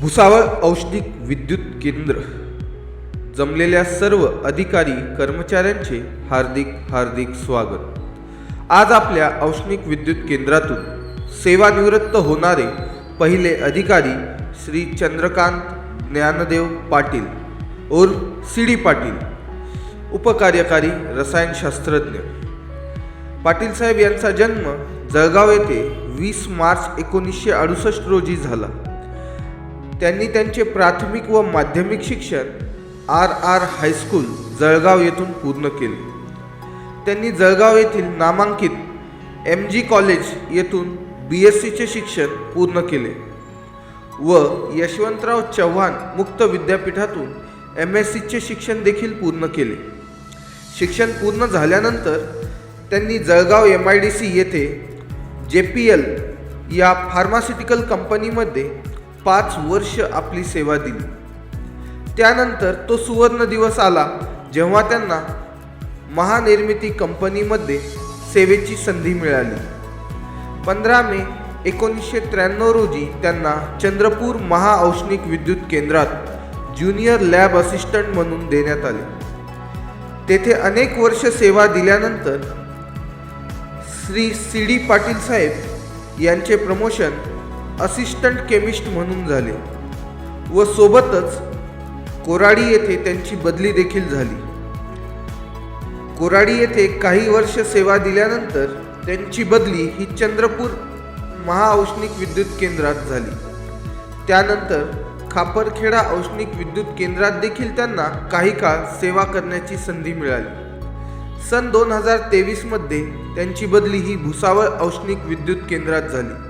भुसावळ औष्णिक विद्युत केंद्र जमलेल्या सर्व अधिकारी कर्मचाऱ्यांचे हार्दिक हार्दिक स्वागत। आज आपल्या औष्णिक विद्युत केंद्रातून सेवानिवृत्त होणारे पहिले अधिकारी श्री चंद्रकांत ज्ञानदेव पाटील उर्फ सी डी पाटील, उपकार्यकारी रसायनशास्त्रज्ञ। पाटील साहेब यांचा जन्म जळगाव येथे 20 मार्च 1968 रोजी झाला। त्यांनी त्यांचे प्राथमिक व माध्यमिक शिक्षण आर आर हायस्कूल जळगाव येथून पूर्ण केले। त्यांनी जळगाव येथील नामांकित MG कॉलेज येथून BSc चे शिक्षण पूर्ण केले व यशवंतराव चव्हाण मुक्त विद्यापीठातून MSc चे शिक्षण देखील पूर्ण केले। शिक्षण पूर्ण झाल्यानंतर त्यांनी जळगाव MIDC येथे JPL या फार्मास्युटिकल कंपनीमध्ये 5 वर्ष आपली सेवा दिली। त्यानंतर तो सुवर्ण दिवस आला जेव्हा त्यांना महानिर्मिती कंपनीमध्ये सेवेची संधी मिळाली। 15 मे 1993 रोजी त्यांना चंद्रपूर महाऔष्णिक विद्युत केंद्रात ज्युनियर लॅब असिस्टंट म्हणून देण्यात आले। तेथे अनेक वर्ष सेवा दिल्यानंतर श्री सी डी पाटील साहेब यांचे प्रमोशन असिस्टंट केमिस्ट म्हणून झाले व सोबतच कोराडी येथे त्यांची बदली देखील झाली। कोराडी येथे काही वर्ष सेवा दिल्यानंतर त्यांची बदली ही चंद्रपूर महाऔष्णिक विद्युत केंद्रात झाली। त्यानंतर खापरखेडा औष्णिक विद्युत केंद्रात देखील त्यांना काही काळ सेवा करण्याची संधी मिळाली। सन 2023 मध्ये त्यांची बदली ही भुसावळ औष्णिक विद्युत केंद्रात झाली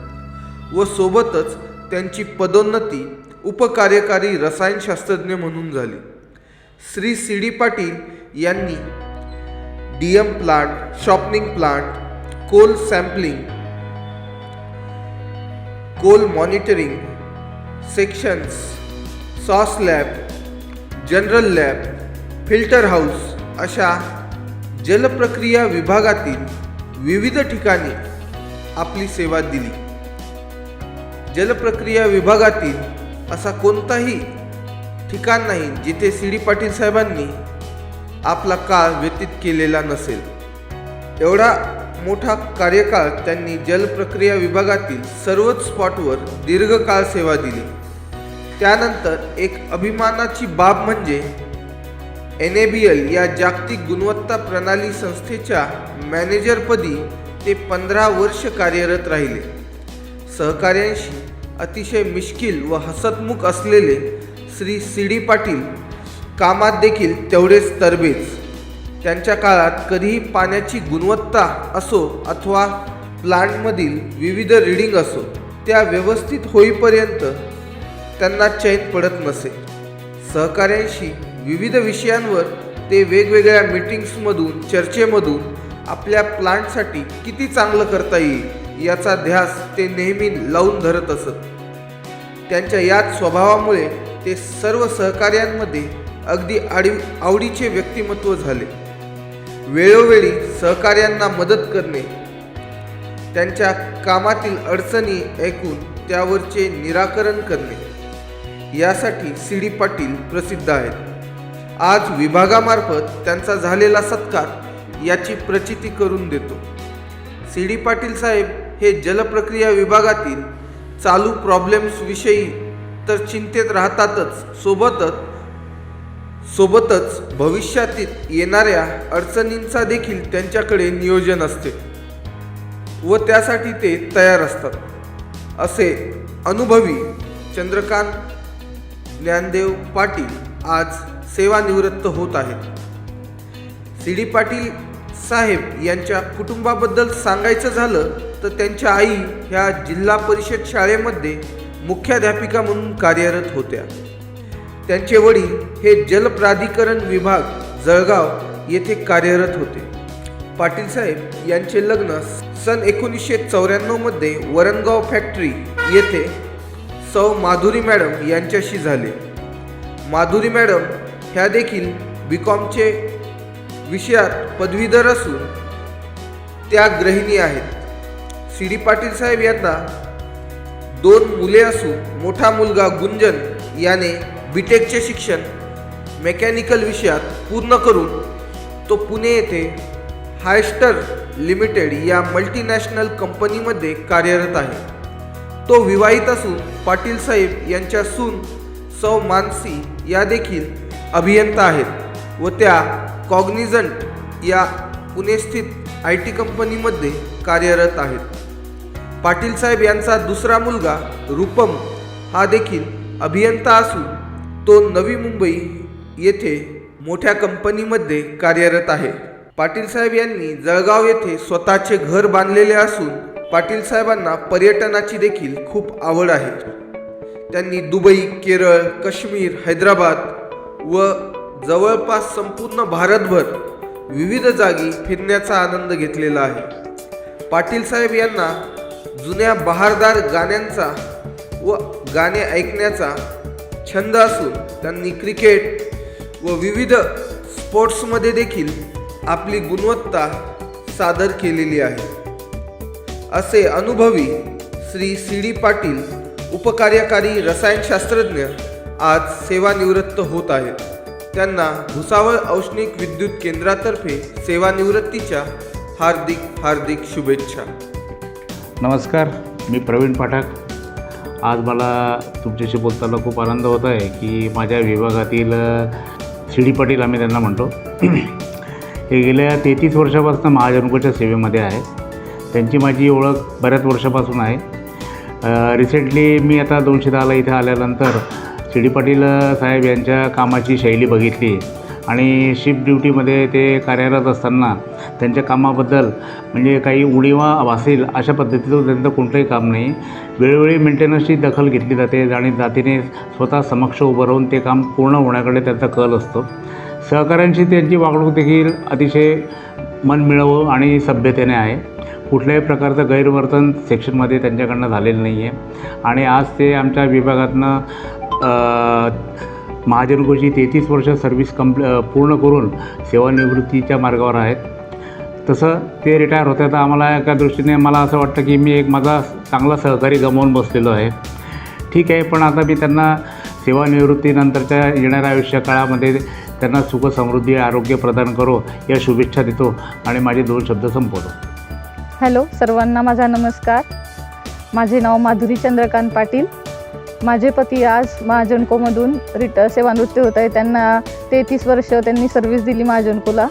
व सोबतच त्यांची पदोन्नती उपकार्यकारी रसायनशास्त्रज्ञ म्हणून झाली। श्री सी डी पाटील यांनी DM plant, softening plant, coal sampling, coal monitoring sections, सॉस lab, general lab, filter house अशा जलप्रक्रिया विभागातील विविध ठिकाणी आपली सेवा दिली। जलप्रक्रिया विभागातील असा कोणताही ठिकाण नाही जिथे सी डी पाटील साहेबांनी आपला काळ व्यतीत केलेला नसेल। एवढा मोठा कार्यकाळ त्यांनी जलप्रक्रिया विभागातील सर्वच स्पॉटवर दीर्घकाळ सेवा दिली। त्यानंतर एक अभिमानाची बाब म्हणजे NABL या जागतिक गुणवत्ता प्रणाली संस्थेच्या मॅनेजरपदी ते 15 वर्ष कार्यरत राहिले। सहकार्यांशी अतिशय मिश्किल व हसतमुख असलेले श्री सी डी पाटील कामात देखील तेवढेच तरबेज। त्यांच्या काळात कधीही पाण्याची गुणवत्ता असो अथवा प्लांटमधील विविध रीडिंग असो त्या व्यवस्थित होईपर्यंत त्यांना चैन पडत नसे। सहकार्यांशी विविध विषयांवर ते वेगवेगळ्या मीटिंग्समधून चर्चेमधून आपल्या प्लांटसाठी किती चांगलं करता येईल याचा ध्यास ते नेहमी लावून धरत असत। त्यांच्या याच स्वभावामुळे ते सर्व सहकार्यांमध्ये अगदी आवडीचे व्यक्तिमत्व झाले। वेळोवेळी सहकार्यांना मदत करणे, त्यांच्या कामातील अडचणी ऐकून त्यावरचे निराकरण करणे यासाठी सी डी पाटील प्रसिद्ध आहेत। आज विभागामार्फत त्यांचा झालेला सत्कार याची प्रचिती करून देतो। सी डी पाटील साहेब हे जलप्रक्रिया विभागातील चालू प्रॉब्लेम्स विषयी तर चिंतेत राहतातच, सोबतच भविष्यातील येणाऱ्या अडचणींचा देखील त्यांच्याकडे नियोजन असते व त्यासाठी ते तयार असतात। असे अनुभवी चंद्रकांत ज्ञानदेव पाटील आज सेवानिवृत्त होत आहेत। सी डी पाटील साहेब यांच्या कुटुंबाबद्दल सांगायचं झालं तर त्यांच्या आई ह्या जिल्हा परिषद शाळेमध्ये मुख्याध्यापिका म्हणून कार्यरत होत्या। त्यांचे वडील हे जलप्राधिकरण विभाग जळगाव येथे कार्यरत होते। पाटील साहेब यांचे लग्न सन 1994 मध्ये वरणगाव फॅक्टरी येथे सौ माधुरी मॅडम यांच्याशी झाले। माधुरी मॅडम ह्या देखील BComचे विषयात पदवीधर असून त्या गृहिणी आहेत। सी डी पाटील साहेब यांना 2 मुले असून मोठा मुलगा गुंजन याने बीटेकचे शिक्षण मेकॅनिकल विषयात पूर्ण करून तो पुणे येथे हायस्टर लिमिटेड या मल्टीनॅशनल कंपनीमध्ये कार्यरत आहे. तो विवाहित असून पाटील साहेब यांच्या सून सौ मानसी या देखील अभियंता आहेत व त्या कॉग्निझंट या पुणेस्थित IT कंपनीमध्ये कार्यरत आहेत. पाटील साहेब यांचा दुसरा मुलगा रूपम हा देखील अभियंता असून तो नवी मुंबई येथे मोठ्या कंपनीमध्ये कार्यरत आहे. पाटील साहेब यांनी जळगाव येथे स्वतःचे घर बांधलेले असून पाटील साहेबांना पर्यटनाची देखील खूप आवड आहे. त्यांनी दुबई, केरळ, काश्मीर, हैदराबाद व जवळपास संपूर्ण भारतभर विविध जागी फिरण्याचा आनंद घेतलेला आहे. पाटील साहेब यांना जुन्या बहारदार गाण्यांचा व गाणे ऐकण्याचा छंद असून त्यांनी क्रिकेट व विविध स्पोर्ट्समध्ये देखील आपली गुणवत्ता सादर केलेली आहे. असे अनुभवी श्री CD पाटील उपकार्यकारी रसायनशास्त्रज्ञ आज सेवानिवृत्त होत आहेत. त्यांना भुसावळ औष्णिक विद्युत केंद्रातर्फे सेवानिवृत्तीच्या हार्दिक हार्दिक शुभेच्छा. नमस्कार, मी प्रवीण पाठक. आज मला तुमच्याशी बोलताना खूप आनंद होत आहे की माझ्या विभागातील CD पाटील आम्ही त्यांना म्हणतो हे गेल्या 33 वर्षापासून महाजनकोच्या सेवेमध्ये आहे. त्यांची माझी ओळख बऱ्याच वर्षापासून आहे. रिसेंटली मी आता 210ला इथे आल्यानंतर CD पाटील साहेब यांच्या कामाची शैली बघितली आणि शिफ्ट ड्युटीमध्ये ते कार्यरत असताना त्यांच्या कामाबद्दल म्हणजे काही उणिवा असेल अशा पद्धतीचं त्यांचं कोणतंही काम नाही. वेळोवेळी मेंटेनन्सची दखल घेतली जाते आणि जातीने स्वतः समक्ष उभं राहून ते काम पूर्ण होण्याकडे त्यांचा कल असतो. सहकाऱ्यांची त्यांची वागणूक देखील अतिशय मनमिळावू आणि सभ्यतेने आहे. कुठल्याही प्रकारचं गैरवर्तन सेक्शनमध्ये त्यांच्याकडनं झालेलं नाही आहे आणि आज ते आमच्या विभागातनं महाजनकोची 33 वर्ष सर्व्हिस पूर्ण करून सेवानिवृत्तीच्या मार्गावर आहेत. तसं ते रिटायर होतात तर आम्हाला एका दृष्टीने मला असं वाटतं की मी एक माझा चांगला सहकारी गमावून बसलेलो आहे. ठीक आहे, पण आता मी त्यांना सेवानिवृत्तीनंतरच्या येणाऱ्या आयुष्य काळामध्ये त्यांना सुख समृद्धी आरोग्य प्रदान करो या शुभेच्छा देतो आणि माझे 2 शब्द संपवतो. हॅलो सर्वांना, माझा नमस्कार. माझे नाव माधुरी चंद्रकांत पाटील. माझे पती आज महाजनकोमधून सेवानिवृत्त होत आहे. त्यांना 33 वर्ष त्यांनी सर्व्हिस दिली महाजनकोला.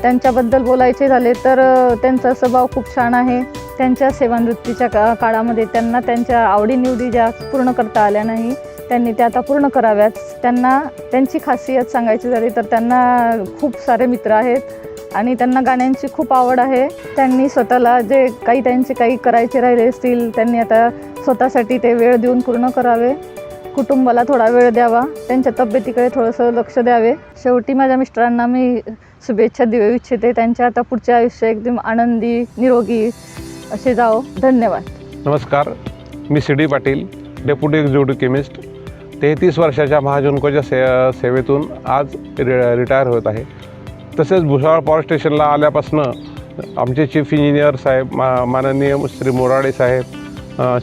त्यांच्याबद्दल बोलायचे झाले तर त्यांचा स्वभाव खूप छान आहे. त्यांच्या सेवानिवृत्तीच्या काळामध्ये त्यांना त्यांच्या आवडीनिवडी ज्या पूर्ण करता आल्या नाही त्यांनी त्या आता पूर्ण कराव्यात. त्यांची खासियत सांगायची झाली तर त्यांना खूप सारे मित्र आहेत आणि त्यांना गाण्यांची खूप आवड आहे. त्यांनी स्वतःला जे काही करायचे राहिले असतील त्यांनी आता स्वतःसाठी ते वेळ देऊन पूर्ण करावे. कुटुंबाला थोडा वेळ द्यावा, त्यांच्या तब्येतीकडे थोडंसं लक्ष द्यावे. शेवटी माझ्या मिस्टरांना मी शुभेच्छा देऊ इच्छिते. त्यांच्या आता पुढचे आयुष्य एकदम आनंदी निरोगी असे जावो. धन्यवाद. नमस्कार, मी CD Patil, deputy executive chemist. 33 वर्षाच्या महाजनकोच्या सेवेतून आज रिटायर होत आहे. तसेच भुसावळ पॉवर स्टेशनला आल्यापासून आमचे चीफ इंजिनियर साहेब माननीय श्री मोराडे साहेब,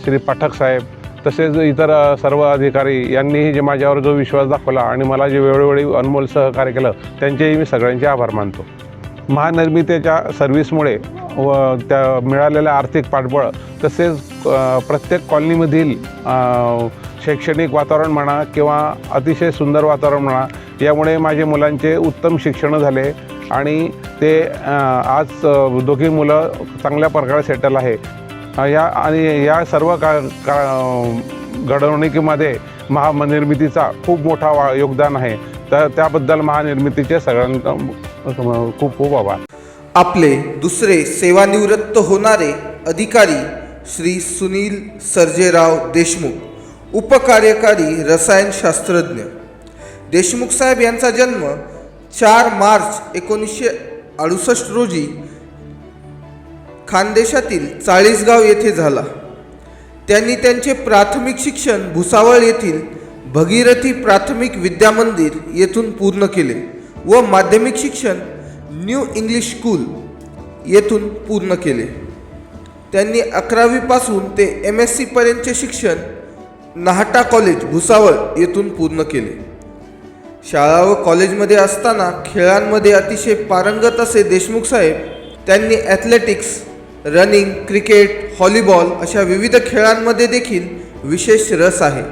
श्री पाठक साहेब तसेच इतर सर्व अधिकारी यांनीही जे माझ्यावर जो विश्वास दाखवला आणि मला जे वेळोवेळी अनमोल सहकार्य केलं त्यांचेही मी सगळ्यांचे आभार मानतो. महानिर्मितीच्या सर्व्हिसमुळे व त्या मिळालेल्या आर्थिक पाठबळ तसेच प्रत्येक कॉलनीमधील शैक्षणिक वातावरण म्हणा किंवा अतिशय सुंदर वातावरण म्हणा यामुळे माझे मुलांचे उत्तम शिक्षण झाले आणि ते आज दोघी मुलं चांगल्या प्रकारे सेटल आहे. या सर्व घडवणुकीमध्ये महानिर्मितीचा खूप मोठा योगदान आहे. तर त्याबद्दल महानिर्मितीचे सगळ्यांना खूप खूप आभार. आपले दुसरे सेवानिवृत्त होणारे अधिकारी श्री सुनील सर्जेराव देशमुख, उपकार्यकारी रसायनशास्त्रज्ञ. देशमुख साहेब यांचा जन्म 4 मार्च 1968 रोजी खानदेशातील चाळीसगाव येथे झाला. त्यांनी त्यांचे प्राथमिक शिक्षण भुसावळ येथील भगीरथी प्राथमिक विद्यामंदिर येथून पूर्ण केले व माध्यमिक शिक्षण न्यू इंग्लिश स्कूल येथून पूर्ण केले. त्यांनी 11वीपासून ते MSc पर्यंतचे शिक्षण नाहटा कॉलेज भुसावळ येथून पूर्ण केले. शाळा व कॉलेजमध्ये असताना खेळांमध्ये अतिशय पारंगत असे देशमुख साहेब त्यांनी ॲथलेटिक्स, रनिंग, क्रिकेट, व्हॉलीबॉल अशा विविध खेळांमध्ये देखील विशेष रस आहे.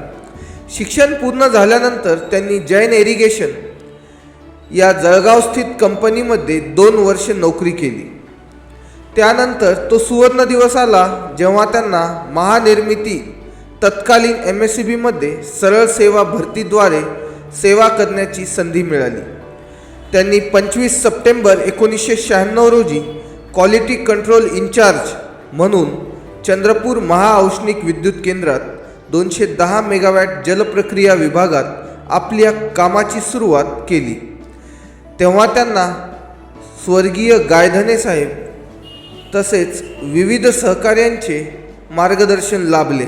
शिक्षण पूर्ण झाल्यानंतर त्यांनी जैन इरिगेशन या जळगाव स्थित कंपनीमध्ये 2 वर्ष नोकरी केली. त्यानंतर तो सुवर्ण दिवस आला जेव्हा त्यांना महानिर्मिती तत्कालीन MSCBमध्ये सरळ सेवा भरतीद्वारे सेवा करण्याची संधी मिळाली. त्यांनी 25 सप्टेंबर 1996 रोजी क्वालिटी कंट्रोल इन्चार्ज म्हणून चंद्रपूर महाऔष्णिक विद्युत केंद्रात 210 मेगावॅट जलप्रक्रिया विभागात आपल्या कामाची सुरुवात केली. तेव्हा त्यांना स्वर्गीय गायधने साहेब तसेच विविध सहकार्यांचे मार्गदर्शन लाभले.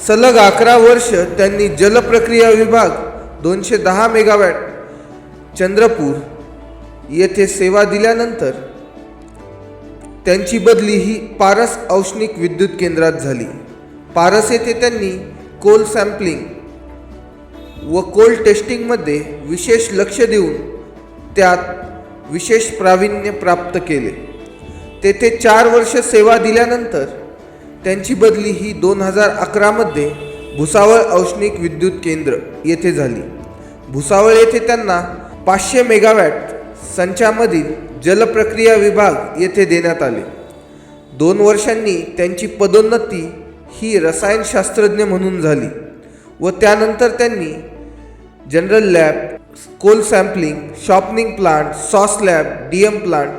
सलग 11 वर्ष त्यांनी जलप्रक्रिया विभाग 210 मेगावॅट चंद्रपूर येथे सेवा दिल्यानंतर त्यांची बदली ही पारस औष्णिक विद्युत केंद्रात झाली. पारस येथे त्यांनी कोल सॅम्पलिंग व कोल टेस्टिंगमध्ये विशेष लक्ष देऊन त्यात विशेष प्रावीण्य प्राप्त केले. तेथे 4 वर्ष सेवा दिल्यानंतर त्यांची बदली ही 2011मध्ये भुसावळ औष्णिक विद्युत केंद्र येथे झाली. भुसावळ येथे त्यांना 500 मेगावॅट संचामधील जलप्रक्रिया विभाग येथे देण्यात आले. 2 वर्षांनी त्यांची पदोन्नती ही रसायनशास्त्रज्ञ म्हणून झाली व त्यानंतर त्यांनी general lab, coal sampling, softening plant, सॉस लॅब, DM प्लांट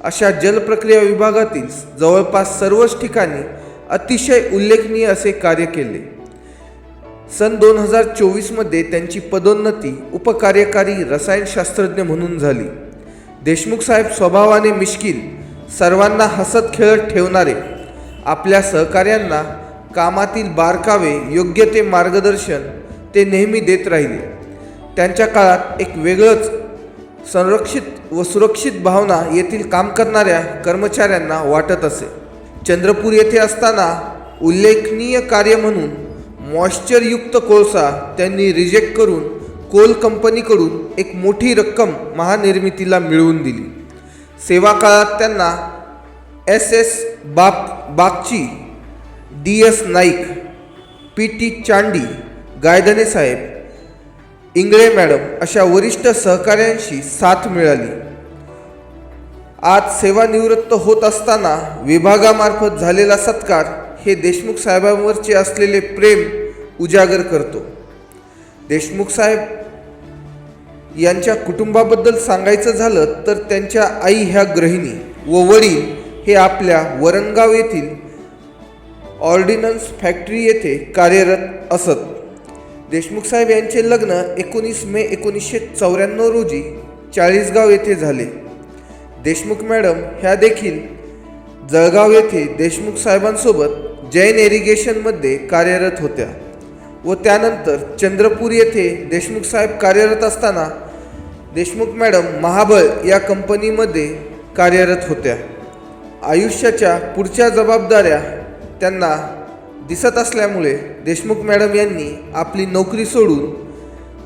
अशा जलप्रक्रिया विभागातील जवळपास सर्वच ठिकाणी अतिशय उल्लेखनीय असे कार्य केले. सन 2024मध्ये त्यांची पदोन्नती उपकार्यकारी रसायनशास्त्रज्ञ म्हणून झाली. देशमुख साहेब स्वभावाने मिश्किल, सर्वांना हसत खेळत ठेवणारे, आपल्या सहकार्यांना कामातील बारकावे योग्य ते मार्गदर्शन ते नेहमी देत राहिले. त्यांच्या काळात एक वेगळंच संरक्षित व सुरक्षित भावना येथील काम करणाऱ्या कर्मचाऱ्यांना वाटत असे. चंद्रपूर येथे असताना उल्लेखनीय कार्य म्हणून मॉइश्चरयुक्त कोळसा त्यांनी रिजेक्ट करून कोल कंपनीकडून एक मोठी रक्कम महानिर्मितीला मिळवून दिली. सेवा काळात त्यांना SS Bagchi, DS Naik, PT Chandi, Gaydhane साहेब, इंगळे मॅडम अशा वरिष्ठ सहकाऱ्यांशी साथ मिळाली. आज सेवानिवृत्त होत असताना विभागामार्फत झालेला सत्कार हे देशमुख साहेबांवरचे असलेले प्रेम उजागर करतो. देशमुख साहेब यांच्या कुटुंबाबद्दल सांगायचं झालं तर त्यांच्या आई ह्या गृहिणी व वडील हे आपल्या वरणगाव येथील ऑर्डिनन्स फॅक्टरी येथे कार्यरत असत. देशमुख साहेब यांचे लग्न 19 मे 1994 रोजी चाळीसगाव येथे झाले. देशमुख मॅडम ह्या देखील जळगाव येथे देशमुख साहेबांसोबत जैन इरिगेशनमध्ये कार्यरत होत्या व त्यानंतर चंद्रपूर येथे देशमुख साहेब कार्यरत असताना देशमुख मॅडम महाबळ या कंपनीमध्ये कार्यरत होत्या. आयुष्याच्या पुढच्या जबाबदाऱ्या त्यांना दिसत असल्यामुळे देशमुख मॅडम यांनी आपली नोकरी सोडून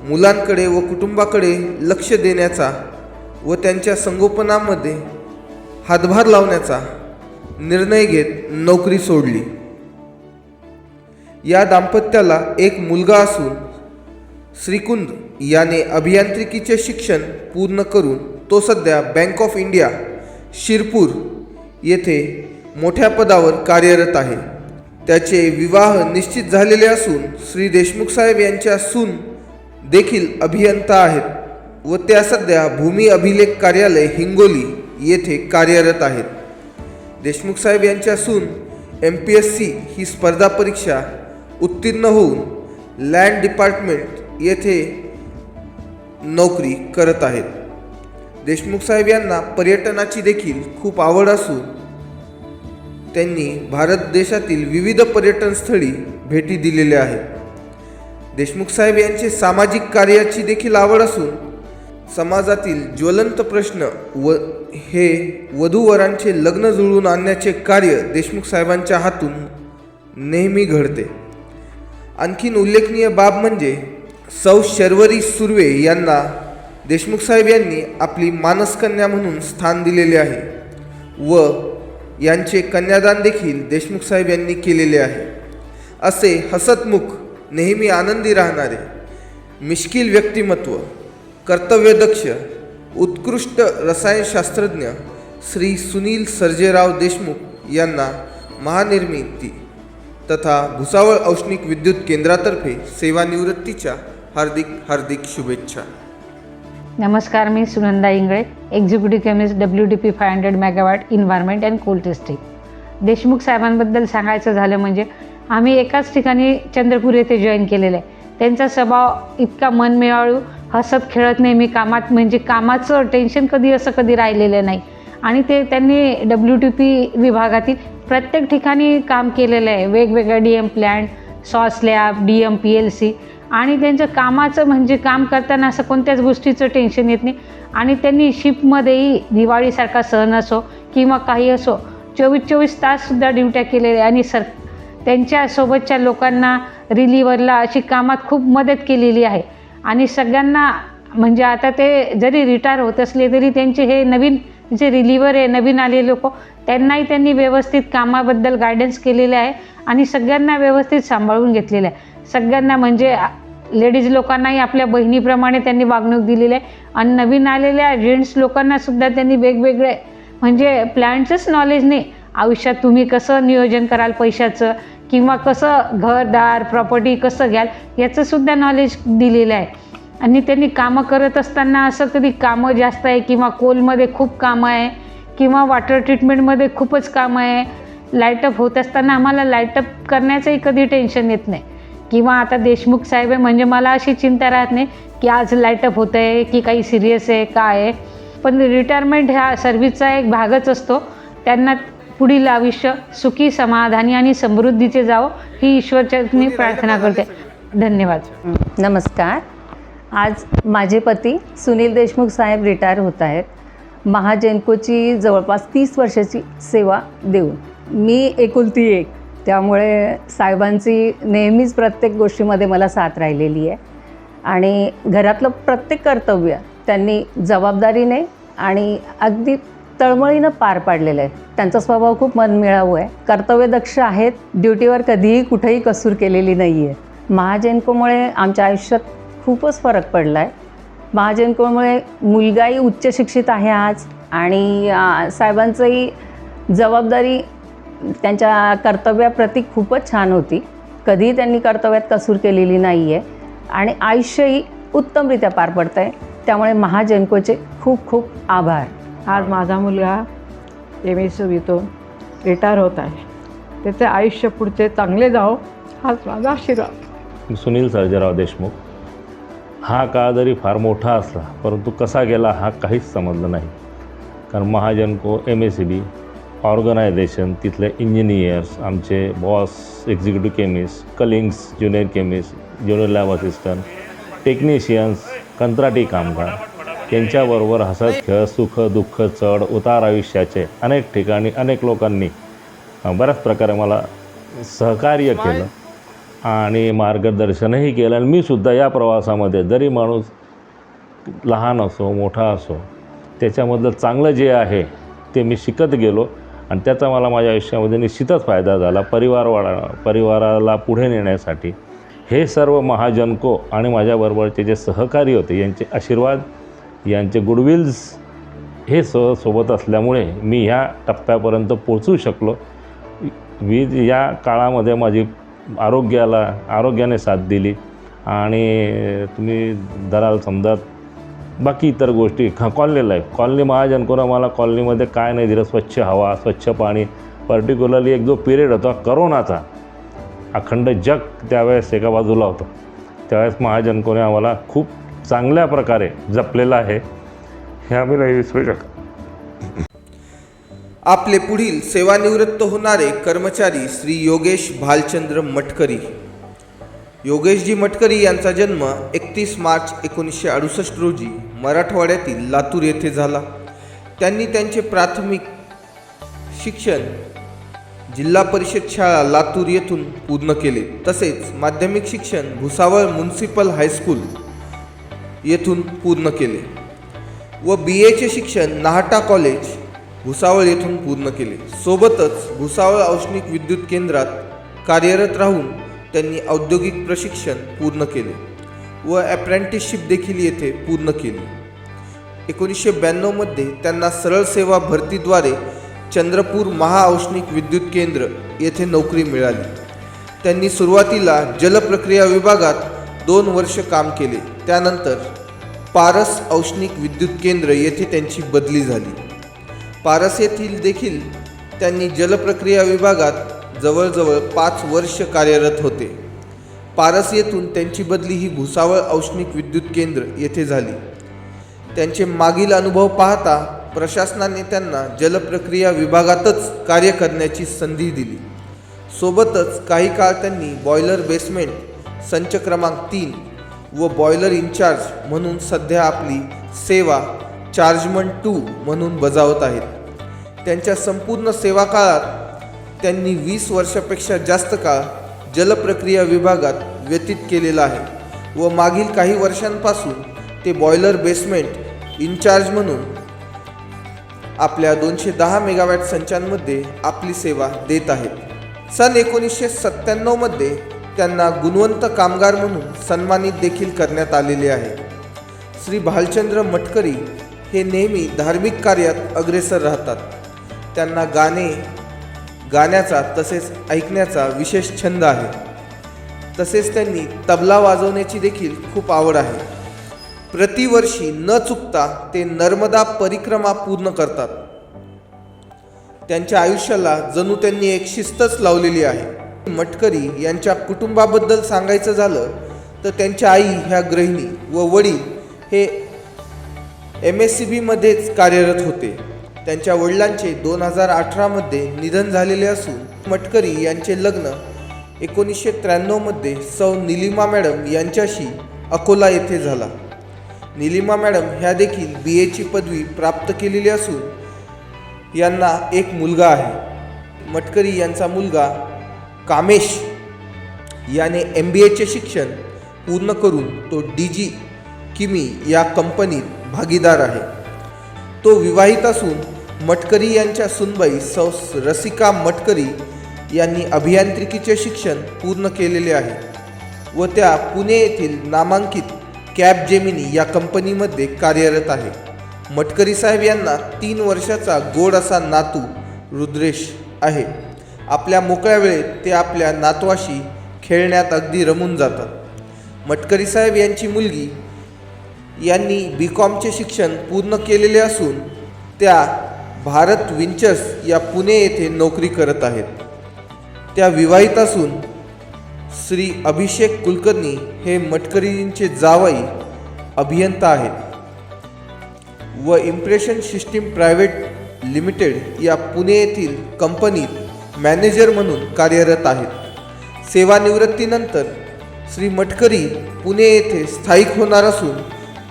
मुलांकडे व कुटुंबाकडे लक्ष देण्याचा व त्यांच्या संगोपनामध्ये हातभार लावण्याचा निर्णय घेत नोकरी सोडली. या दाम्पत्याला एक मुलगा असून श्रीकुंद याने अभियांत्रिकीचे शिक्षण पूर्ण करून तो सध्या बँक ऑफ इंडिया शिरपूर येथे मोठ्या पदावर कार्यरत आहे. त्याचे विवाह निश्चित झालेले असून श्री देशमुख साहेब यांच्या सून देखील अभियंता आहेत व त्या सध्या भूमी अभिलेख कार्यालय हिंगोली येथे कार्यरत आहेत. देशमुख साहेब यांच्या सून MPSC ही स्पर्धा परीक्षा उत्तीर्ण होऊन लँड डिपार्टमेंट येथे नोकरी करत आहेत. देशमुख साहेब यांना पर्यटनाची देखील खूप आवड असून त्यांनी भारत देशातील विविध पर्यटन स्थळी भेटी दिलेल्या आहेत. देशमुख साहेब यांचे सामाजिक कार्याची देखील आवड असून समाजातील ज्वलंत प्रश्न हे वधूवरांचे लग्न जुळवून आणण्याचे कार्य देशमुख साहेबांच्या हातून नेहमी घडते. आणखीन उल्लेखनीय बाब म्हणजे सौ शर्वरी सुर्वे यांना देशमुख साहेब यांनी आपली मानसकन्या म्हणून स्थान दिलेले आहे व यांचे कन्यादान देखील देशमुख साहेब यांनी केलेले आहे. असे हसतमुख, नेहमी आनंदी राहणारे, मिश्किल व्यक्तिमत्व, कर्तव्यदक्ष, उत्कृष्ट रसायनशास्त्रज्ञ श्री सुनील सर्जेराव देशमुख यांना महानिर्मिती तथा भुसावळ औष्णिक विद्युत केंद्रातर्फे सेवानिवृत्तीच्या हार्दिक हार्दिक शुभेच्छा. नमस्कार, मी Sunanda Ingle, executive chemist WDP 500 megawatt environment and coal testing. Deshmukh साहेबांबद्दल सांगायचं झालं म्हणजे आम्ही एकाच ठिकाणी चंद्रपूर येथे जॉईन केलेलं आहे. त्यांचा स्वभाव इतका मनमिळावू, हसत खेळत नेहमी कामात, म्हणजे कामाचं टेन्शन कधी राहिलेलं नाही. आणि त्यांनी WDP विभागातील प्रत्येक ठिकाणी काम केलेलं आहे. वेगवेगळ्या DM plant, sauce lab, DM PLC, आणि त्यांचं कामाचं म्हणजे काम करताना असं कोणत्याच गोष्टीचं टेन्शन येत नाही. आणि त्यांनी शिफ्टमध्येही दिवाळीसारखा सण असो किंवा काही असो 24 ताससुद्धा ड्युट्या केलेल्या आणि त्यांच्यासोबतच्या लोकांना रिलीव्हरला अशी कामात खूप मदत केलेली आहे. आणि सगळ्यांना म्हणजे आता ते जरी रिटायर होत असले तरी त्यांचे हे नवीन जे रिलीव्हर आहे, नवीन आलेले लोक, त्यांनाही त्यांनी व्यवस्थित कामाबद्दल गायडन्स केलेले आहे आणि सगळ्यांना व्यवस्थित सांभाळून घेतलेलं आहे. सगळ्यांना म्हणजे लेडीज लोकांनाही आपल्या बहिणीप्रमाणे त्यांनी वागणूक दिलेली आहे. आणि नवीन आलेल्या जेंट्स लोकांनासुद्धा त्यांनी वेगवेगळे म्हणजे प्लॅनचंच नॉलेज नाही, आयुष्यात तुम्ही कसं नियोजन कराल पैशाचं किंवा कसं घरदार प्रॉपर्टी कसं घ्याल याचंसुद्धा नॉलेज दिलेलं आहे. आणि त्यांनी कामं करत असताना असं कधी कामं जास्त आहे किंवा कोलमध्ये खूप कामं आहे किंवा वॉटर ट्रीटमेंटमध्ये खूपच कामं आहे, लाईटअप होत असताना आम्हाला लाईटअप करण्याचंही कधी टेन्शन येत नाही. किंवा आता देशमुख साहेब आहे म्हणजे मला अशी चिंता राहत नाही की आज लाईटअप होतं आहे की काही सिरियस आहे काय आहे. पण रिटायरमेंट ह्या सर्व्हिसचा एक भागच असतो. त्यांना पुढील आयुष्य सुखी, समाधानी आणि समृद्धीचे जावो ही ईश्वरचरणी प्रार्थना करते. धन्यवाद. नमस्कार. आज माझे पती सुनील देशमुख साहेब रिटायर होत आहेत. महाजेनकोची जवळपास 30 वर्षाची सेवा देऊन. मी एकुलती एक, त्यामुळे साहेबांची नेहमीच प्रत्येक गोष्टीमध्ये मला साथ राहिलेली आहे. आणि घरातलं प्रत्येक कर्तव्य त्यांनी जबाबदारीने आणि अगदी तळमळीनं पार पाडलेलं आहे. त्यांचा स्वभाव खूप मनमिळावू आहे, कर्तव्यदक्ष आहेत, ड्युटीवर कधीही कुठेही कसूर केलेली नाही आहे. महाजेनकोमुळे आमच्या आयुष्यात खूपच फरक पडला आहे. महाजेनकोमुळे मुलगाही उच्च शिक्षित आहे आज. आणि साहेबांचंही जबाबदारी त्यांच्या कर्तव्याप्रती खूपच छान होती. कधीही त्यांनी कर्तव्यात कसूर केलेली नाही आहे आणि आयुष्यही उत्तमरित्या पार पडतं आहे. त्यामुळे महाजेनकोचे खूप खूप आभार. आज माझा मुलगा MSCBतून रिटायर होत आहे. त्याचे आयुष्य पुढचे चांगले जावो हाच माझा आशीर्वाद. सुनील सर्जेराव देशमुख. हा काळ जरी फार मोठा असला परंतु कसा गेला हा काहीच समजलं नाही. कारण महाजनको, MSCB ऑर्गनायझेशन, तिथले इंजिनियर्स, आमचे बॉस, एक्झिक्युटिव्ह केमिस्ट, कलिंग्स, junior chemist, junior lab assistant, technicians, कंत्राटी कामगार यांच्याबरोबर हसत खेळ, सुख दुःख, चढ उतार आयुष्याचे अनेक ठिकाणी अनेक लोकांनी बऱ्याच प्रकारे मला सहकार्य केलं आणि मार्गदर्शनही केलं. आणि मीसुद्धा या प्रवासामध्ये जरी माणूस लहान असो मोठा असो त्याच्यामधलं चांगलं जे आहे ते मी शिकत गेलो आणि त्याचा मला माझ्या आयुष्यामध्ये निश्चितच फायदा झाला. परिवाराला पुढे नेण्यासाठी हे सर्व महाजनको आणि माझ्याबरोबरचे जे सहकारी होते यांचे आशीर्वाद, यांचे गुडविल्स हे सोबत असल्यामुळे मी ह्या टप्प्यापर्यंत पोहोचू शकलो. या काळामध्ये माझी आरोग्याने साथ दिली आणि तुम्ही धराल समजा बाकी इतर गोष्टी. कॉलनी लाईफ, कॉलनी महाजनकोनं मला कॉलनीमध्ये काय नाही दिलं, स्वच्छ हवा, स्वच्छ पाणी. पर्टिक्युलरली एक जो पिरियड होता करोनाचा, अखंड जग त्यावेळेस एका बाजूला होतं, त्यावेळेस महाजनकोने आम्हाला खूप चांगल्या प्रकारे जपलेलं आहे, हे आम्ही नाही विसरू शकत. आपले पुढील सेवानिवृत्त होणारे कर्मचारी श्री योगेश भालचंद्र मटकरी. योगेशजी मटकरी यांचा जन्म 31 मार्च 1968 रोजी मराठवाड्यातील लातूर येथे झाला. त्यांनी त्यांचे प्राथमिक शिक्षण जिल्हा परिषद शाळा लातूर येथून पूर्ण केले. तसेच माध्यमिक शिक्षण भुसावळ म्युनिसिपल हायस्कूल येथून पूर्ण केले व BAचे शिक्षण नाहटा कॉलेज भुसावळ येथून पूर्ण केले. सोबतच भुसावळ औष्णिक विद्युत केंद्रात कार्यरत राहून त्यांनी औद्योगिक प्रशिक्षण पूर्ण केले व अप्रेंटिसशिप देखील येथे पूर्ण केली. 1992 मध्ये त्यांना सरळ सेवा भरतीद्वारे चंद्रपूर महाऔष्णिक विद्युत केंद्र येथे नोकरी मिळाली. त्यांनी सुरुवातीला जलप्रक्रिया विभागात 2 वर्ष काम केले. त्यानंतर पारस औष्णिक विद्युत केंद्र येथे त्यांची बदली झाली. पारस येथील देखील त्यांनी जलप्रक्रिया विभागात जवळजवळ 5 वर्ष कार्यरत होते. पारस येथून त्यांची बदली ही भुसावळ औष्णिक विद्युत केंद्र येथे झाली. त्यांचे मागील अनुभव पाहता प्रशासनाने त्यांना जलप्रक्रिया विभागातच कार्य करण्याची संधी दिली. सोबतच काही काळ त्यांनी बॉयलर बेसमेंट संच क्रमांक 3 व बॉयलर इन्चार्ज म्हणून सध्या आपली सेवा चार्जमन 2 म्हणून बजावत आहेत. त्यांच्या संपूर्ण सेवा काळात त्यांनी 20 वर्षापेक्षा जास्त काळ जलप्रक्रिया विभागात व्यतीत केलेला आहे व मागील काही वर्षांपासून ते बॉयलर बेसमेंट इन्चार्ज म्हणून आपल्या 210 मेगावॅट संचांमध्ये आपली सेवा देत आहेत. सन 1997 मध्ये त्यांना गुणवंत कामगार म्हणून सन्मानित देखील करण्यात आलेले आहे. श्री भालचंद्र मटकरी हे नेहमी धार्मिक कार्यात अग्रेसर राहतात. त्यांना गाण्याचा तसेच ऐकण्याचा विशेष छंद आहे. तसेच त्यांनी तबला वाजवण्याची देखील खूप आवड आहे. प्रतिवर्षी न चुकता ते नर्मदा परिक्रमा पूर्ण करतात. त्यांच्या आयुष्याला जणू त्यांनी एक शिस्तच लावलेली आहे. मटकरी यांच्या कुटुंबाबद्दल सांगायचं झालं तर त्यांच्या आई ह्या गृहिणी व वडील हे MSCB मध्येच कार्यरत होते. त्यांच्या वडिलांचे 2018 मध्ये निधन झालेले असून मटकरी यांचे लग्न 1993 मध्ये सौ निलिमा मॅडम यांच्याशी अकोला येथे झाला. निलिमा मॅडम ह्या देखील BAची पदवी प्राप्त केलेली असून यांना एक मुलगा आहे. मटकरी यांचा मुलगा कामेश याने MBAचे शिक्षण पूर्ण करून तो DG किमी या कंपनीत भागीदार आहे. तो विवाहित असून मटकरी यांच्या सुनबाई सौ रसिका मटकरी यांनी अभियांत्रिकीचे शिक्षण पूर्ण केलेले आहे व त्या पुणे येथील नामांकित कॅपजेमिनी या कंपनीमध्ये कार्यरत आहे. मटकरी साहेब यांना 3 वर्षाचा गोड असा नातू रुद्रेश आहे. आपल्या मोकळ्या वेळेत ते आपल्या नातवाशी खेळण्यात अगदी रमून जातात. मटकरी साहेब यांची मुलगी यांनी BComचे शिक्षण पूर्ण केलेले असून त्या भारत विंचर्स या पुणे येथे नोकरी करत आहेत. त्या विवाहित असून श्री अभिषेक कुलकर्णी हे मटकरींचे जावई अभियंता आहेत व इम्प्रेशन सिस्टीम प्रायव्हेट लिमिटेड या पुणे येथील कंपनीत मॅनेजर म्हणून कार्यरत आहेत. सेवानिवृत्तीनंतर श्री मटकरी पुणे येथे स्थायिक होणार असून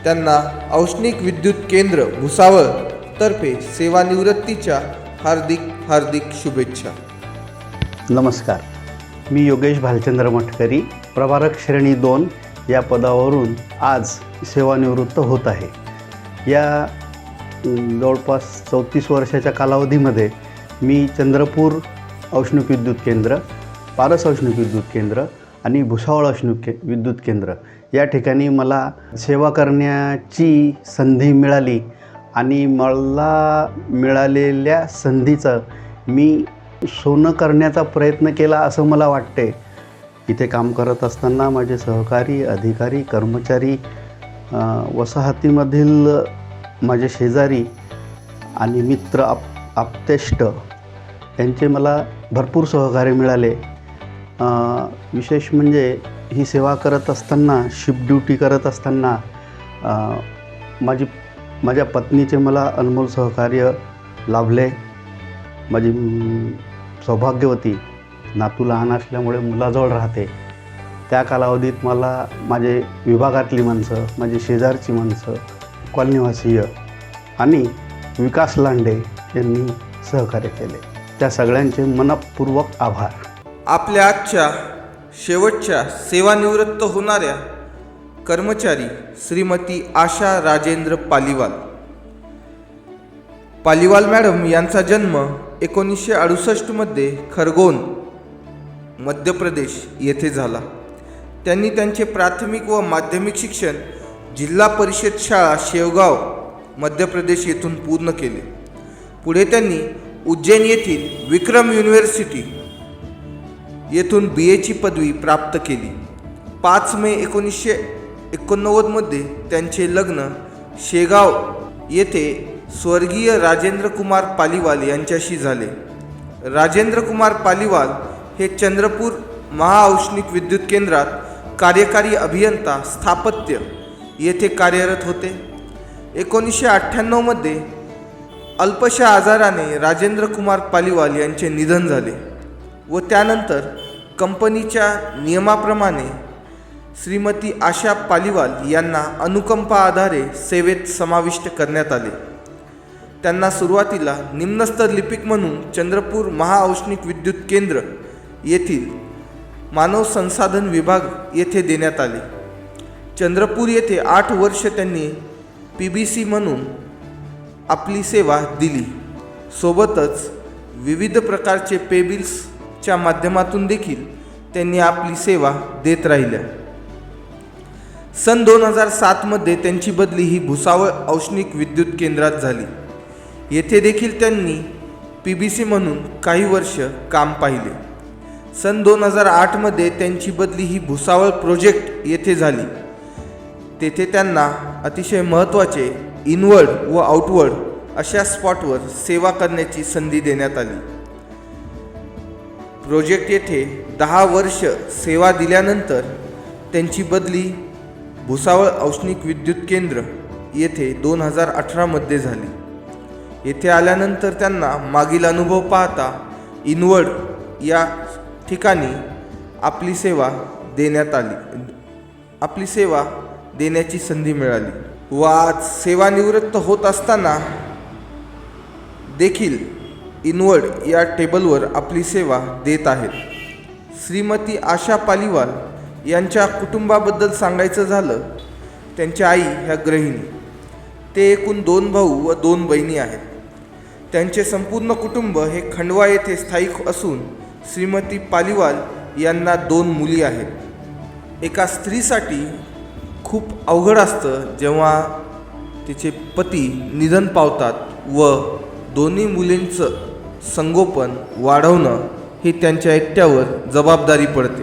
त्यांना औष्णिक विद्युत केंद्र भुसावळ तर्फे सेवानिवृत्तीच्या हार्दिक शुभेच्छा. नमस्कार, मी योगेश भालचंद्र मटकरी प्रभारक श्रेणी 2 या पदावरून आज सेवानिवृत्त होत आहे. या जवळपास 34 वर्षाच्या कालावधीमध्ये मी चंद्रपूर औष्णिक विद्युत केंद्र, पारस औष्णिक विद्युत केंद्र आणि भुसावळ औष्णिक विद्युत केंद्र या ठिकाणी मला सेवा करण्याची संधी मिळाली आणि मला मिळालेल्या संधीचं मी सोनं करण्याचा प्रयत्न केला असं मला वाटते. इथे काम करत असताना माझे सहकारी, अधिकारी, कर्मचारी, वसाहतीमधील माझे शेजारी आणि मित्र आप्तेष्ट यांचे मला भरपूर सहकार्य मिळाले. विशेष म्हणजे ही सेवा करत असताना, शिफ्ट ड्युटी करत असताना माझ्या पत्नीचे मला अनमोल सहकार्य लाभले. माझी सौभाग्यवती नातू लहान असल्यामुळे मुलाजवळ राहते. त्या कालावधीत मला माझे विभागातली माणसं, माझी शेजारची माणसं कॉलनीवासीय आणि विकास लांडे यांनी सहकार्य केले. त्या सगळ्यांचे मनपूर्वक आभार. आपल्या आजच्या शेवटच्या सेवानिवृत्त होणाऱ्या कर्मचारी श्रीमती आशा राजेंद्र पालीवाल मॅडम यांचा जन्म 1968 मध्ये खरगोन मध्य प्रदेश येथे झाला. त्यांनी त्यांचे प्राथमिक व माध्यमिक शिक्षण जिल्हा परिषद शाळा शेवगाव मध्य प्रदेश येथून पूर्ण केले. पुढे त्यांनी उज्जैन येथील विक्रम युनिव्हर्सिटी येथून BA ची पदवी प्राप्त केली. 5 मे 1989 मध्ये त्यांचे लग्न शेगाव येथे स्वर्गीय राजेंद्र कुमार पालीवाल यांच्याशी झाले. राजेंद्र कुमार पालीवाल हे चंद्रपूर महाऔष्णिक विद्युत केंद्रात कार्यकारी अभियंता स्थापत्य येथे कार्यरत होते. 1998 मध्ये अल्पशा आजाराने राजेंद्र कुमार पालीवाल यांचे निधन झाले व त्यानंतर कंपनीच्या नियमाप्रमाणे श्रीमती आशा पालीवाल यांना अनुकंपा आधारे सेवेत समाविष्ट करण्यात आले. त्यांना सुरुवातीला निम्नस्तर लिपिक म्हणून चंद्रपूर महाऔष्णिक विद्युत केंद्र येथील मानव संसाधन विभाग येथे देण्यात आले. चंद्रपूर येथे 8 वर्ष त्यांनी PBC म्हणून आपली सेवा दिली. सोबतच विविध प्रकारचे पेबिल्सच्या माध्यमातून देखील त्यांनी आपली सेवा देत राहिल्या. सन 2007 मध्ये त्यांची बदली ही भुसावळ औष्णिक विद्युत केंद्रात झाली. येथे देखील त्यांनी PBC म्हणून काही वर्ष काम पाहिले. सन 2008 मध्ये त्यांची बदली ही भुसावळ प्रोजेक्ट येथे झाली. तेथे त्यांना अतिशय महत्त्वाचे इनवर्ड व आउटवर्ड अशा स्पॉटवर सेवा करण्याची संधी देण्यात आली. प्रोजेक्ट येथे 10 वर्ष सेवा दिल्यानंतर त्यांची बदली भुसावळ औष्णिक विद्युत केंद्र येथे 2018 मध्ये झाली. येथे आल्यानंतर त्यांना मागील अनुभव पाहता इनवर्ड या ठिकाणी आपली सेवा देण्याची संधी मिळाली व आज सेवानिवृत्त होत असताना देखील इनवर्ड या टेबलवर आपली सेवा देत आहेत. श्रीमती आशा पालीवाल यांच्या कुटुंबाबद्दल सांगायचं झालं, त्यांच्या आई ह्या गृहिणी. ते एकूण 2 भाऊ व 2 बहिणी आहेत. त्यांचे संपूर्ण कुटुंब हे खंडवा येथे स्थायिक असून श्रीमती पालीवाल यांना 2 मुली आहेत. एका स्त्रीसाठी खूप अवघड असतं जेव्हा तिचे पती निधन पावतात व दोन्ही मुलींचं संगोपन वाढवणं हे त्यांच्या एकट्यावर जबाबदारी पडते.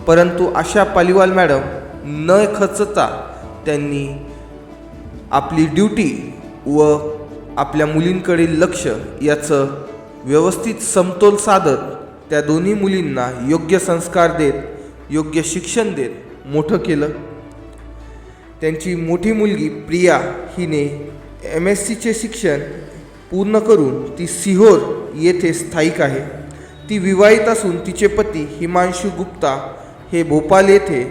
परंतु आशा पालीवाल मॅडम न खचता त्यांनी आपली ड्युटी व आपल्या मुलींकडील लक्ष याचं व्यवस्थित समतोल साधत त्या दोन्ही मुलींना योग्य संस्कार देत, योग्य शिक्षण देत मोठं केलं. त्यांची मोठी मुलगी प्रिया हिने MSc शिक्षण पूर्ण करून ती सिहोर येथे स्थायिक आहे. ती विवाहित असून तिचे पती हिमांशु गुप्ता हे भोपाळ येथे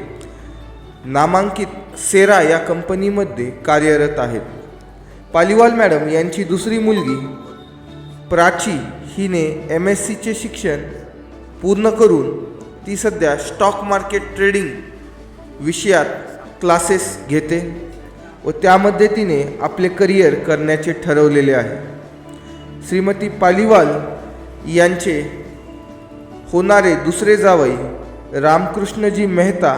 नामांकित सेरा या कंपनीमध्ये कार्यरत आहेत. पालीवाल मॅडम यांची दुसरी मुलगी प्राची हिने MSc शिक्षण पूर्ण करून ती सध्या स्टॉक मार्केट ट्रेडिंग विषयात क्लासेस घेते व त्यामध्ये तिने आपले करिअर करण्याचे ठरवलेले आहे. श्रीमती पालीवाल यांचे होणारे दुसरे जावई रामकृष्णजी मेहता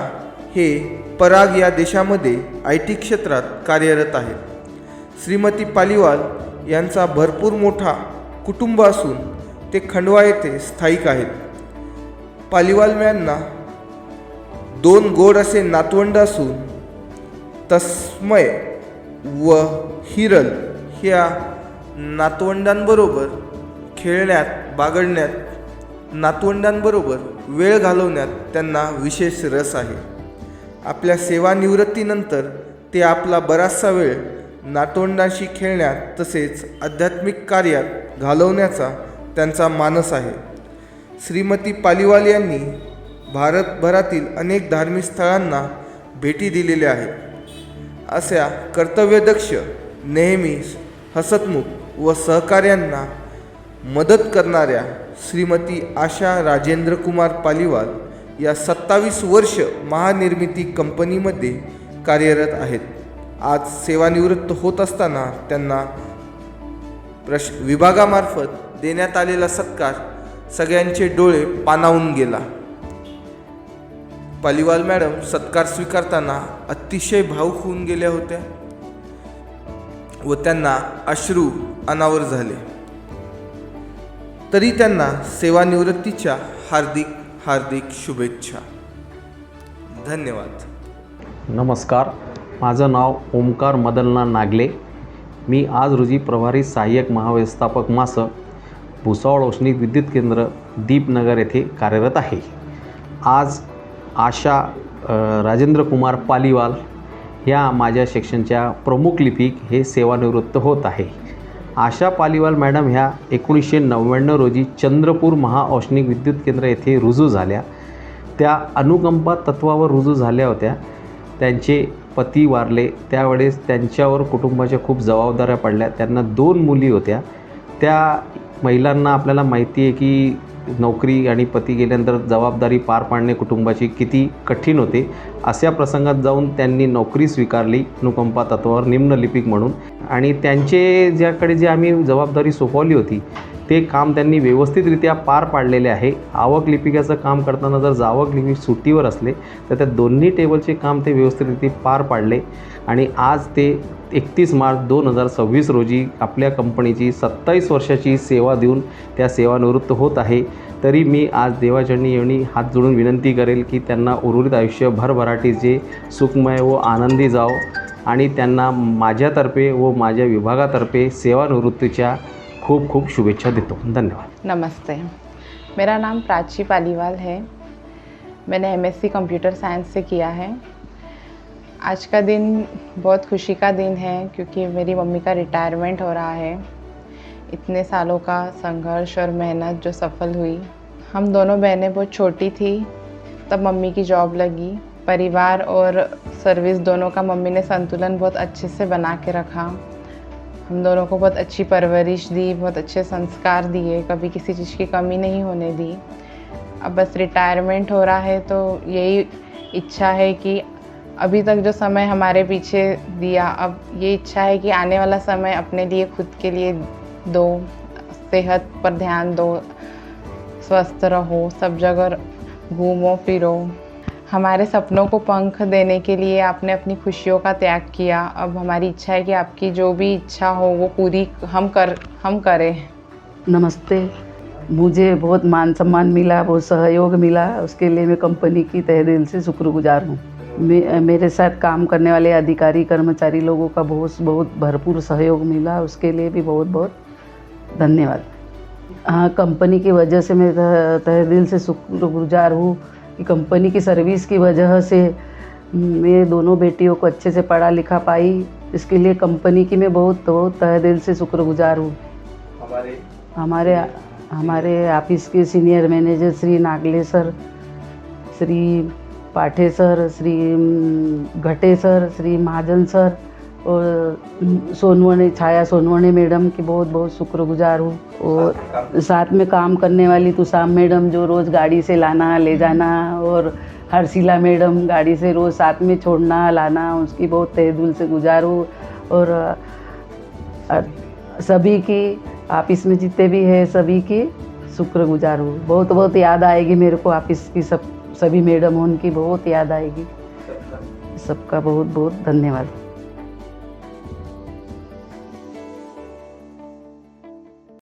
हे पराग या देशामध्ये IT क्षेत्रात कार्यरत आहेत. श्रीमती पालीवाल यांचा भरपूर मोठा कुटुंब असून ते खंडवा येथे स्थायिक आहेत. पालीवाल यांना 2 गोड असे नातवंड असून तस्मय व हिरल ह्या नातवंडांबरोबर खेळण्यात, बागडण्यात, नातवंडांबरोबर वेळ घालवण्यात त्यांना विशेष रस आहे. आपल्या सेवानिवृत्तीनंतर ते आपला बराचसा वेळ नातवंडांशी खेळण्यात तसेच आध्यात्मिक कार्यात घालवण्याचा त्यांचा मानस आहे. श्रीमती पालीवाल यांनी भारतभरातील अनेक धार्मिक स्थळांना भेटी दिलेल्या आहेत. अशा कर्तव्यदक्ष, नेहमी हसतमुख व सहकार्यांना मदत करणाऱ्या श्रीमती आशा राजेंद्र कुमार पालीवाल या 27 वर्ष महानिर्मिती कंपनीमध्ये कार्यरत आहेत. आज सेवानिवृत्त होत असताना त्यांना विभागामार्फत देण्यात आलेला सत्कार सगळ्यांचे डोळे पाणावून गेला. पालीवाल मॅडम सत्कार स्वीकारताना अतिशय भावुक होऊन गेल्या होत्या व त्यांना अश्रू अनावर झाले. तरी त्यांना सेवानिवृत्तीच्या हार्दिक हार्दिक शुभेच्छा. धन्यवाद. नमस्कार, माझं नाव ओमकार मदनलाल नागले. मी आज रोजी प्रभारी सहाय्यक महाव्यवस्थापक मास भुसावळ औष्णिक विद्युत केंद्र दीपनगर येथे कार्यरत आहे. आज आशा राजेंद्र कुमार पालीवाल ह्या माझ्या सेक्शनच्या प्रमुख लिपिक हे सेवानिवृत्त होत आहे. आशा पालीवाल मॅडम ह्या 1999 रोजी चंद्रपूर महाऔष्णिक विद्युत केंद्र येथे रुजू झाल्या. त्या अनुकंपा तत्वावर रुजू झाल्या होत्या. त्यांचे पती वारले त्यावेळेस त्यांच्यावर कुटुंबाच्या खूप जबाबदाऱ्या पडल्या. त्यांना 2 मुली होत्या. त्या महिलांना आपल्याला माहिती आहे की नोकरी आणि पती गेल्यानंतर जबाबदारी पार पाडणे कुटुंबाची किती कठीण होते. अशा प्रसंगात जाऊन त्यांनी नोकरी स्वीकारली अनुकंपा तत्वावर निम्नलिपिक म्हणून. आणि त्यांचे ज्याकडे जे आम्ही जबाबदारी सोपवली होती ते काम त्यांनी व्यवस्थितरित्या पार पाडलेले आहे. आवक लिपिकाचं काम करताना जर आवक लिपिक सुट्टीवर असले तर त्या दोन्ही टेबलचे काम ते व्यवस्थितरित्या पार पाडले. आणि आज ते 31 मार्च 2026 रोजी आपल्या कंपनीची 27 वर्षाची सेवा देऊन त्या सेवानिवृत्त होत आहे. तरी मी आज देवाचरणी येऊन हात जोडून विनंती करेल की त्यांना उर्वरित आयुष्य भरभराटीचे सुखमय व आनंदी जाओ आणि त्यांना माझ्यातर्फे व माझ्या विभागातर्फे सेवानिवृत्तीच्या खूब खूब शुभेच्छा देता हूँ. धन्यवाद. नमस्ते, मेरा नाम प्राची पालीवाल है. मैंने MSc कंप्यूटर साइंस से किया है. आज का दिन बहुत खुशी का दिन है क्योंकि मेरी मम्मी का रिटायरमेंट हो रहा है. इतने सालों का संघर्ष और मेहनत जो सफल हुई. हम दोनों बहनें बहुत छोटी थी तब मम्मी की जॉब लगी. परिवार और सर्विस दोनों का मम्मी ने संतुलन बहुत अच्छे से बना के रखा. हम दोनों को बहुत अच्छी परवरिश दी, बहुत अच्छे संस्कार दिए, कभी किसी चीज़ की कमी नहीं होने दी. अब बस रिटायरमेंट हो रहा है तो यही इच्छा है कि अभी तक जो समय हमारे पीछे दिया, अब ये इच्छा है कि आने वाला समय अपने लिए खुद के लिए दो, सेहत पर ध्यान दो, स्वस्थ रहो, सब जगह घूमो फिरो. हमारे सपनों को पंख देने के लिए आपने अपनी खुशियों का त्याग किया. अब हमारी इच्छा है कि आपकी जो भी इच्छा हो वो पूरी हम करें. नमस्ते, मुझे बहुत मान सम्मान मिला, बहुत सहयोग मिला, उसके लिए मैं कंपनी की तहे दिल से शुक्रगुजार हूँ. मेरे साथ काम करने वाले अधिकारी कर्मचारी लोगों का बहुत भरपूर सहयोग मिला, उसके लिए भी बहुत बहुत धन्यवाद. हाँ, कंपनी की वजह से मैं तहे दिल से शुक्रगुजार हूँ कि कंपनी की सर्विस की वजह से मैं दोनों बेटियों को अच्छे से पढ़ा लिखा पाई. इसके लिए कंपनी की मैं बहुत तहे दिल से शुक्रगुजार हूँ. हमारे ऑफिस के senior manager Shri Nagle sir, Shri पाठे सर, श्री घटे सर, श्री महाजन सर और छाया सोनवणे मैडम की बहुत बहुत शुक्रगुजार हूँ. और साथ में काम करने वाली तुषाम मैडम जो रोज़ गाड़ी से लाना ले जाना, और हर्षिला मैडम गाड़ी से रोज़ साथ में छोड़ना लाना, उसकी बहुत तहे दिल से गुजार हूँ. और सभी की ऑफिस में जितने भी है सभी की शुक्रगुजार हूँ. बहुत बहुत याद आएगी मेरे को ऑफिस की सभी मैडम, उनकी बहुत याद आएगी. सबका बहुत बहुत धन्यवाद.